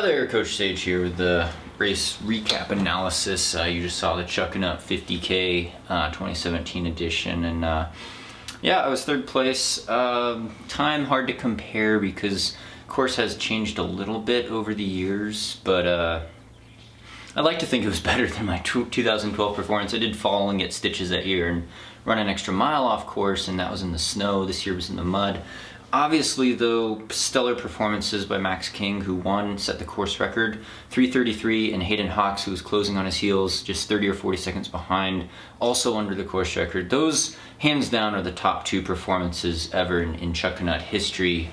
there, Coach Sage here with the race recap analysis. You just saw the Chuckanut 50K 2017 edition, and yeah, I was third place. Time hard to compare because course has changed a little bit over the years, but I'd like to think it was better than my 2012 performance. I did fall and get stitches that year and run an extra mile off course, and that was in the snow. This year was in the mud. Obviously, though, stellar performances by Max King, who won, set the course record, 3:33, and Hayden Hawks, who was closing on his heels, just 30 or 40 seconds behind, also under the course record. Those, hands down, are the top two performances ever in Chuckanut history.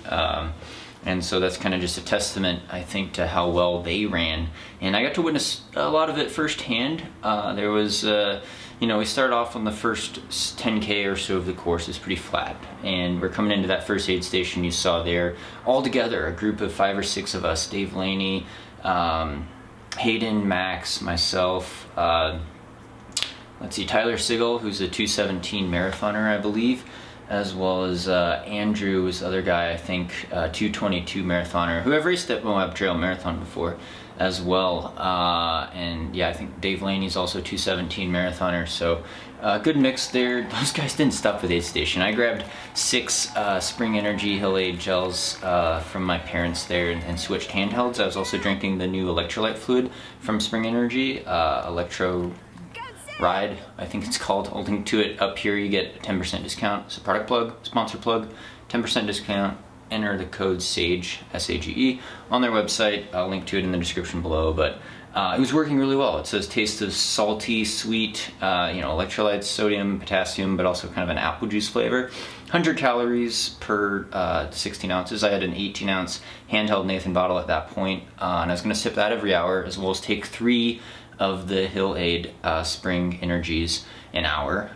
And so that's kind of just a testament, I think, to how well they ran. And I got to witness a lot of it firsthand. There was, we started off on the first 10K or so of the course is pretty flat. And we're coming into that first aid station you saw there. All together, a group of 5 or 6 of us, Dave Laney, Hayden, Max, myself, Tyler Sigel, who's a 217 marathoner, I believe, as well as Andrew, was the other guy, I think, 222 marathoner, who I've raced at Moab Trail Marathon before as well. And yeah, I think Dave Laney's also 217 marathoner, so good mix there. Those guys didn't stop with aid station. I grabbed 6 Spring Energy Hill Aid gels from my parents there and switched handhelds. I was also drinking the new electrolyte fluid from Spring Energy, Electro Ride, I think it's called. I'll link to it up here. You get a 10% discount. It's a product plug, sponsor plug, 10% discount. Enter the code SAGE, S-A-G-E, on their website. I'll link to it in the description below, but it was working really well. It says taste of salty, sweet, electrolytes, sodium, potassium, but also kind of an apple juice flavor. 100 calories per 16 ounces. I had an 18-ounce handheld Nathan bottle at that point, and I was gonna sip that every hour, as well as take 3 of the Hill Aid Spring Energies an hour,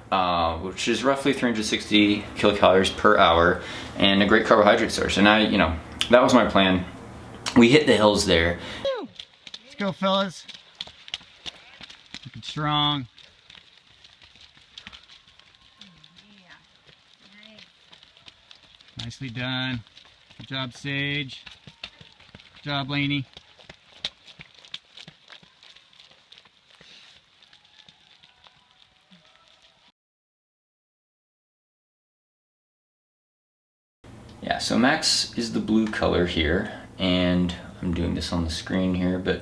which is roughly 360 kilocalories per hour, and a great carbohydrate source. And that was my plan. We hit the hills there. Let's go, fellas. Looking strong. Yeah. Nice. Nicely done. Good job, Sage. Good job, Laney. Yeah, so Max is the blue color here, and I'm doing this on the screen here, but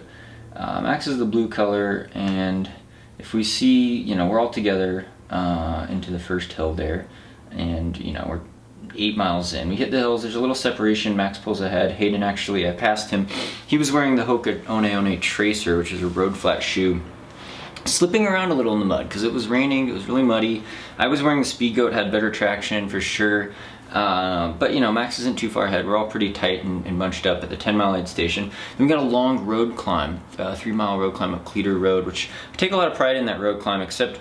Max is the blue color, and if we see, we're all together into the first hill there, and we're 8 miles in. We hit the hills, there's a little separation, Max pulls ahead. Hayden, actually, I passed him. He was wearing the Hoka One One Tracer, which is a road flat shoe, slipping around a little in the mud because it was raining, it was really muddy. I was wearing the Speed Goat, had better traction for sure. But Max isn't too far ahead. We're all pretty tight and bunched up at the 10-mile aid station. Then we got a long road climb, a 3-mile road climb up Cleater Road, which I take a lot of pride in that road climb, except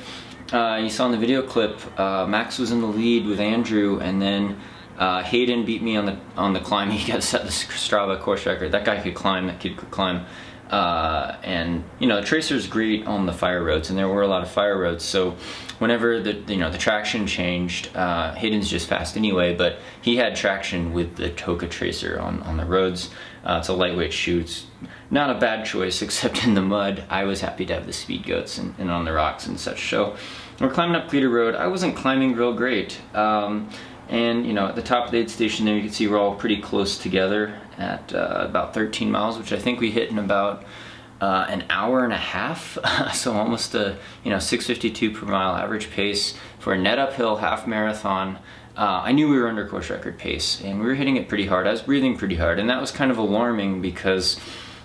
you saw in the video clip, Max was in the lead with Andrew, and then Hayden beat me on the climb. He got set the Strava course record. That guy could climb, that kid could climb. And the Tracer's great on the fire roads, and there were a lot of fire roads, so whenever the traction changed, Hayden's just fast anyway, but he had traction with the Hoka Tracer on the roads. It's a lightweight shoe. It's not a bad choice, except in the mud. I was happy to have the Speed Goats and on the rocks and such. So we're climbing up Cleater Road. I wasn't climbing real great. And at the top of the aid station there, you can see we're all pretty close together at about 13 miles, which I think we hit in about an hour and a half. So almost a 6:52 per mile average pace for a net uphill half marathon. I knew we were under course record pace, and we were hitting it pretty hard. I was breathing pretty hard, and that was kind of alarming because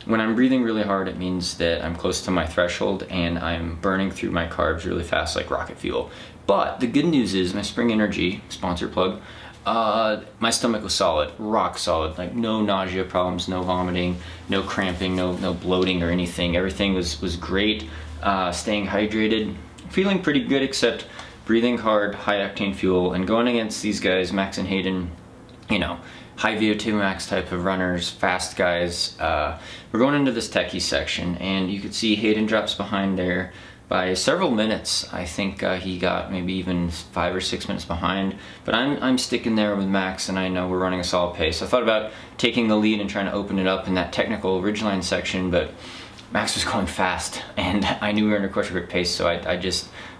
when I'm breathing really hard, it means that I'm close to my threshold and I'm burning through my carbs really fast like rocket fuel. But the good news is my Spring Energy, sponsor plug, my stomach was solid, rock solid, like no nausea problems, no vomiting, no cramping, no bloating or anything. Everything was great, staying hydrated, feeling pretty good, except breathing hard, high octane fuel, and going against these guys, Max and Hayden, high VO2 max type of runners, fast guys. We're going into this techie section, and you could see Hayden drops behind there. by several minutes. I think he got maybe even 5 or 6 minutes behind, but I'm sticking there with Max, and I know we're running a solid pace. I thought about taking the lead and trying to open it up in that technical ridgeline section, but Max was going fast, and I knew we were in a course record pace, so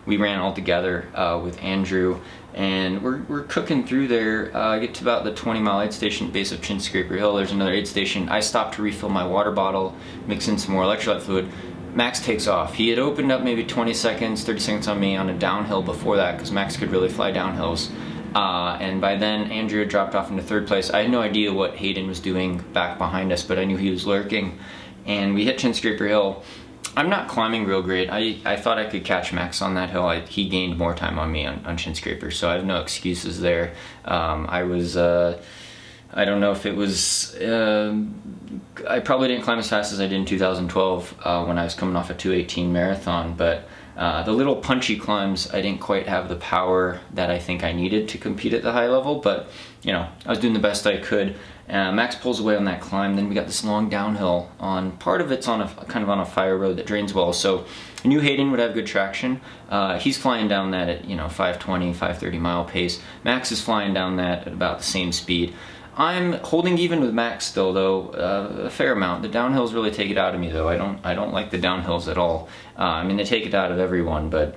we ran all together with Andrew, and we're cooking through there. I get to about the 20-mile aid station base of Chin Scraper Hill. There's another aid station. I stop to refill my water bottle, mix in some more electrolyte fluid. Max takes off. He had opened up maybe 20 seconds, 30 seconds on me on a downhill before that, because Max could really fly downhills. And by then, Andrew had dropped off into third place. I had no idea what Hayden was doing back behind us, but I knew he was lurking. And we hit Chin Scraper Hill. I'm not climbing real great. I thought I could catch Max on that hill. He gained more time on me on Chin Scraper, so I have no excuses there. I don't know if it was, I probably didn't climb as fast as I did in 2012 when I was coming off a 2:18 marathon, but the little punchy climbs, I didn't quite have the power that I think I needed to compete at the high level, but you know, I was doing the best I could. Max pulls away on that climb, then we got this long downhill on, part of it's on a kind of on a fire road that drains well, so I knew Hayden would have good traction. He's flying down that at 520, 530 mile pace. Max is flying down that at about the same speed. I'm holding even with Max still, though, a fair amount. The downhills really take it out of me, though. I don't like the downhills at all. I mean, they take it out of everyone, but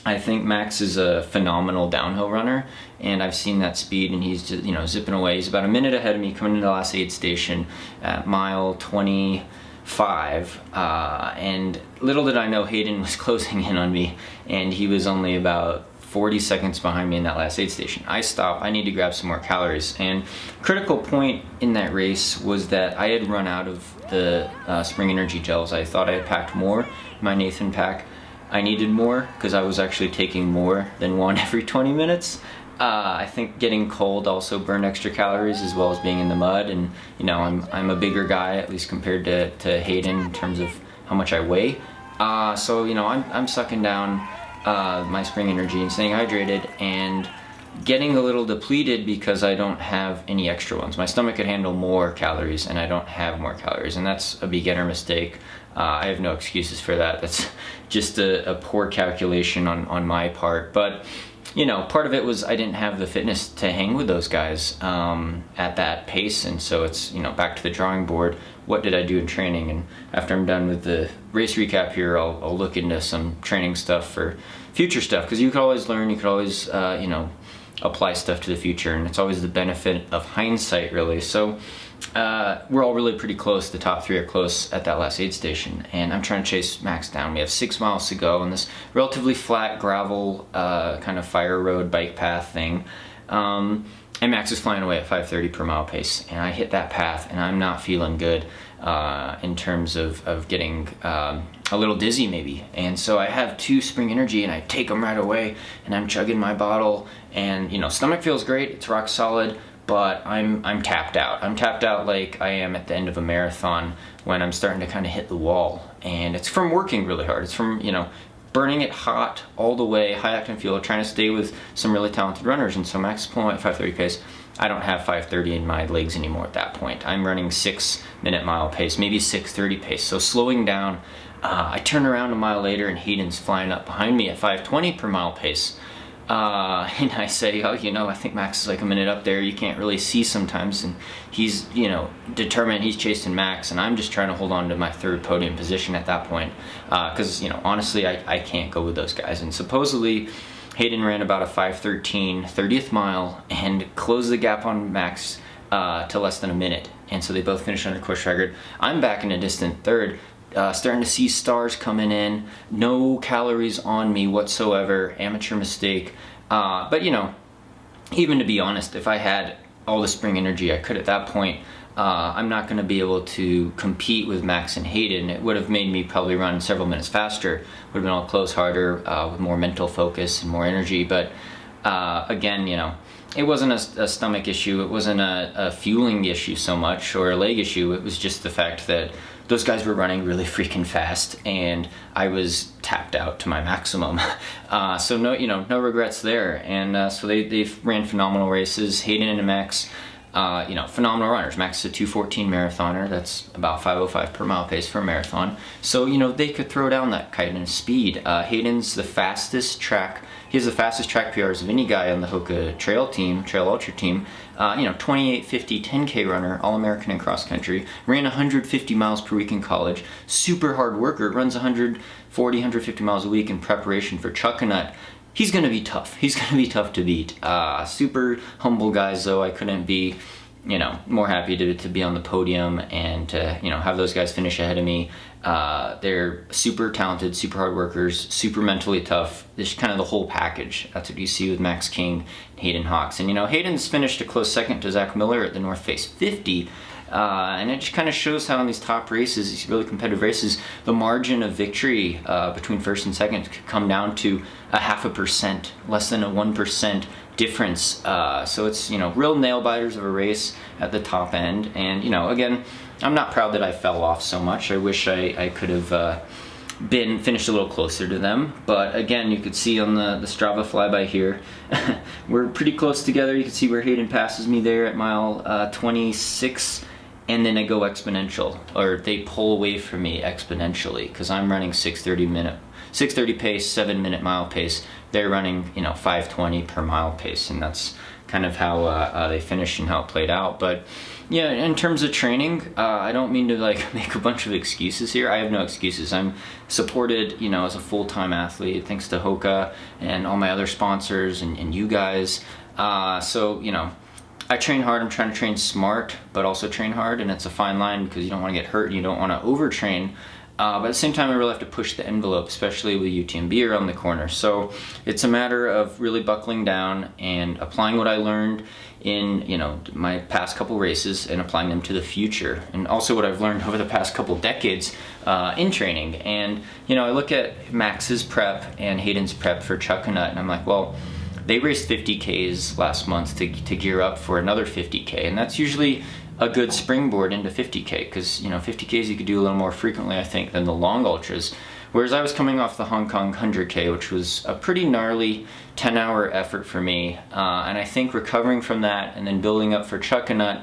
I think Max is a phenomenal downhill runner, and I've seen that speed, and he's just, zipping away. He's about a minute ahead of me coming into the last aid station at mile 25, and little did I know Hayden was closing in on me, and he was only about 40 seconds behind me in that last aid station. I stop, I need to grab some more calories, and critical point in that race was that I had run out of the Spring Energy gels. I thought I had packed more in my Nathan pack. I needed more because I was actually taking more than one every 20 minutes. I think getting cold also burned extra calories, as well as being in the mud, and I'm a bigger guy, at least compared to Hayden in terms of how much I weigh. So I'm sucking down my Spring Energy and staying hydrated and getting a little depleted because I don't have any extra ones. My stomach could handle more calories and I don't have more calories, and that's a beginner mistake. I have no excuses for that. That's just a poor calculation on my part, but part of it was I didn't have the fitness to hang with those guys at that pace, and so it's back to the drawing board. What did I do in training? And after I'm done with the race recap here, I'll look into some training stuff for future stuff, because you could always learn, you could always apply stuff to the future, and it's always the benefit of hindsight, really. So we're all really pretty close. The top three are close at that last aid station, and I'm trying to chase Max down. We have 6 miles to go on this relatively flat gravel kind of fire road bike path thing, and Max is flying away at 530 per mile pace, and I hit that path and I'm not feeling good in terms of getting a little dizzy maybe. And so I have 2 Spring Energy and I take them right away, and I'm chugging my bottle, and stomach feels great, it's rock solid, but I'm tapped out. I'm tapped out like I am at the end of a marathon when I'm starting to kind of hit the wall, and it's from working really hard. It's from burning it hot all the way, high octane fuel, trying to stay with some really talented runners. And so Max is pulling at 530 pace. I don't have 530 in my legs anymore at that point. I'm running 6-minute mile pace, maybe 6:30 pace. So slowing down, I turn around a mile later and Hayden's flying up behind me at 520 per mile pace. And I say, oh, I think Max is like a minute up there. You can't really see sometimes. And he's, determined, he's chasing Max, and I'm just trying to hold on to my 3rd podium position at that point. Because, honestly, I can't go with those guys. And supposedly, Hayden ran about a 5:13 30th mile and closed the gap on Max to less than a minute. And so they both finished under course record. I'm back in a distant 3rd. Starting to see stars coming in, no calories on me whatsoever, amateur mistake. But even to be honest, if I had all the Spring Energy I could at that point, I'm not going to be able to compete with Max and Hayden. It would have made me probably run several minutes faster, would have been all close harder, with more mental focus and more energy. But again, it wasn't a stomach issue, it wasn't a fueling issue so much, or a leg issue. It was just the fact that those guys were running really freaking fast, and I was tapped out to my maximum. So no regrets there. And so they ran phenomenal races. Hayden and Max you know, phenomenal runners. Max is a 2:14 marathoner. That's about 5:05 per mile pace for a marathon. So, you know, they could throw down that kind of speed. Hayden's the fastest track. He has the fastest track PRs of any guy on the Hoka trail team, trail ultra team. You know, 28:50 10K runner, All-American in cross country, ran 150 miles per week in college, super hard worker, runs 140, 150 miles a week in preparation for Chuckanut. He's gonna be tough. He's gonna be tough to beat. Super humble guys though. I couldn't be, you know, more happy to be on the podium and to, you know, have those guys finish ahead of me. They're super talented, super hard workers, super mentally tough. It's kind of the whole package. That's what you see with Max King, Hayden Hawks. And you know, Hayden's finished a close second to Zach Miller at the North Face 50. And it just kind of shows how in these top races, these really competitive races, the margin of victory between first and second could come down to 0.5%, less than a 1% difference. So it's, you know, real nail biters of a race at the top end. And, you know, again, I'm not proud that I fell off so much. I wish I could have finished a little closer to them. But again, you could see on the Strava flyby here, we're pretty close together. You can see where Hayden passes me there at mile 26. And then I go exponential, or they pull away from me exponentially, because I'm running 6:30 pace, 7-minute mile pace. They're running, you know, 5:20 per mile pace, and that's kind of how they finished and how it played out. But yeah, in terms of training, I don't mean to like make a bunch of excuses here. I have no excuses. I'm supported, you know, as a full-time athlete thanks to Hoka and all my other sponsors and you guys. So, you know, I train hard. I'm trying to train smart, but also train hard, and it's a fine line because you don't want to get hurt and you don't want to overtrain. But at the same time, I really have to push the envelope, especially with UTMB around the corner. So it's a matter of really buckling down and applying what I learned in, you know, my past couple races and applying them to the future, and also what I've learned over the past couple decades in training. And you know, I look at Max's prep and Hayden's prep for Chuckanut, and I'm like, well, they raced 50Ks last month to gear up for another 50K, and that's usually a good springboard into 50K, because, you know, 50Ks you could do a little more frequently, I think, than the long ultras. Whereas I was coming off the Hong Kong 100K, which was a pretty gnarly 10-hour effort for me, and I think recovering from that and then building up for Chuckanut,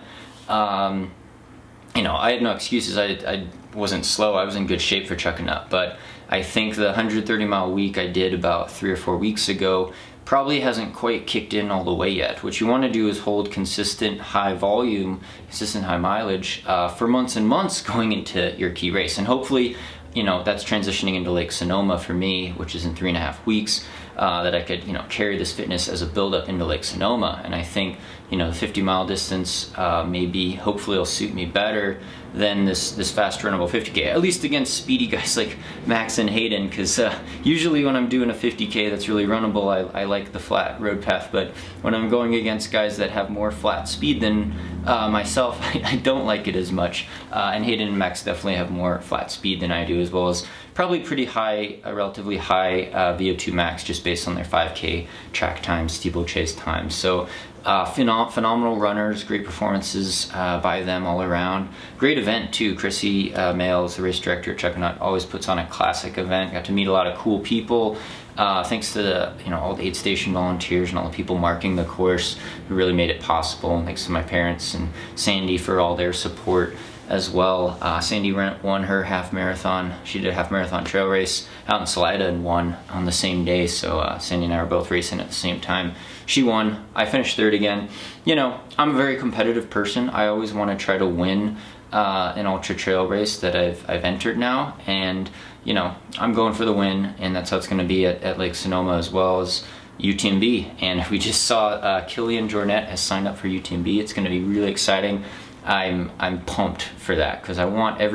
you know, I had no excuses. I wasn't slow. I was in good shape for Chuckanut, but I think the 130-mile week I did about 3 or 4 weeks ago probably hasn't quite kicked in all the way yet. What you want to do is hold consistent high volume, consistent high mileage for months and months going into your key race. And hopefully, you know, that's transitioning into Lake Sonoma for me, which is in 3.5 weeks, that I could, you know, carry this fitness as a build-up into Lake Sonoma. And I think, you know, the 50-mile distance maybe, hopefully will suit me better than this fast runnable 50K, at least against speedy guys like Max and Hayden, because usually when I'm doing a 50K that's really runnable, I like the flat road path, but when I'm going against guys that have more flat speed than myself, I don't like it as much. And Hayden and Max definitely have more flat speed than I do, as well as probably pretty high, relatively high VO2 max just based on their 5K track times, steeplechase times. So phenomenal runners, great performances by them all around. Great event too. Chrissy Mails, the race director at Chuckanut, always puts on a classic event. Got to meet a lot of cool people. Thanks to the, you know, all the aid station volunteers and all the people marking the course who really made it possible. And thanks to my parents and Sandy for all their support as well. Sandy won her half marathon. She did a half marathon trail race out in Salida and won on the same day. So Sandy and I were both racing at the same time. She won. I finished third again. You know, I'm a very competitive person. I always want to try to win an ultra trail race that I've entered now, and you know, I'm going for the win, and that's how it's going to be at Lake Sonoma as well as UTMB. And we just saw Killian Jornet has signed up for UTMB. It's going to be really exciting. I'm pumped for that because I want a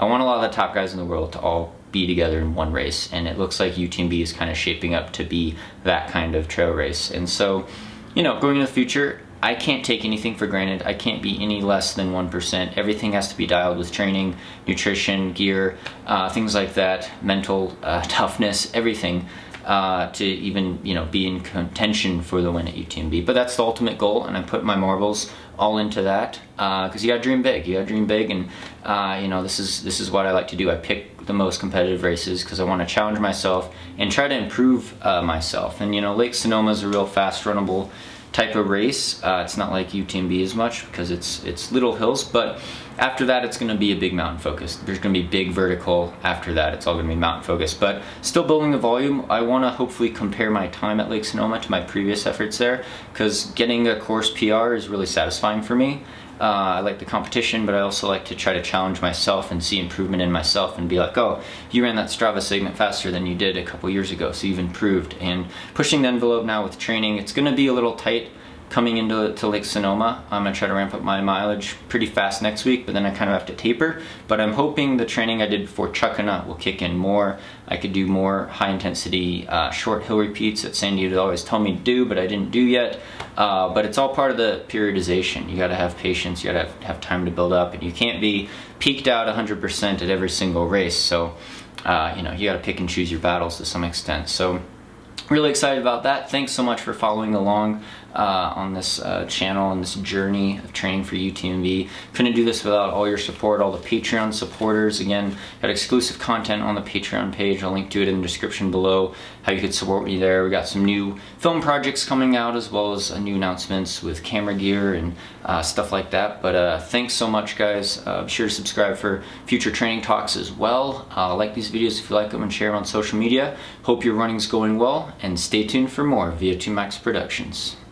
lot of the top guys in the world to all be together in one race, and it looks like UTMB is kind of shaping up to be that kind of trail race. And so, you know, going into the future, I can't take anything for granted. I can't be any less than 1%. Everything has to be dialed with training, nutrition, gear, things like that, mental toughness, everything, to even, you know, be in contention for the win at UTMB. But that's the ultimate goal, and I put my marbles all into that because you gotta dream big. You gotta dream big, and you know, this is what I like to do. I pick the most competitive races because I want to challenge myself and try to improve myself. And you know, Lake Sonoma is a real fast runnable type of race. It's not like UTMB as much because it's little hills, but after that it's going to be a big mountain focus. There's going to be big vertical. After that it's all going to be mountain focus, but still building the volume. I want to hopefully compare my time at Lake Sonoma to my previous efforts there, because getting a course PR is really satisfying for me. I like the competition, but I also like to try to challenge myself and see improvement in myself and be like, oh, you ran that Strava segment faster than you did a couple years ago, so you've improved. And pushing the envelope now with training, it's going to be a little tight coming into Lake Sonoma. I'm going to try to ramp up my mileage pretty fast next week, but then I kind of have to taper. But I'm hoping the training I did before Chuckanut will kick in more. I could do more high intensity short hill repeats that Sandy would always tell me to do, but I didn't do yet. But it's all part of the periodization. You got to have patience, you got to have time to build up, and you can't be peaked out 100% at every single race. So you know, you got to pick and choose your battles to some extent. So really excited about that. Thanks so much for following along on this channel and this journey of training for UTMB. Couldn't do this without all your support, all the Patreon supporters. Again, got exclusive content on the Patreon page. I'll link to it in the description below, how you could support me there. We got some new film projects coming out, as well as new announcements with camera gear and stuff like that. But thanks so much, guys. Be sure to subscribe for future training talks as well. Like these videos if you like them, and share them on social media. Hope your running's going well, and stay tuned for more via 2Max Productions.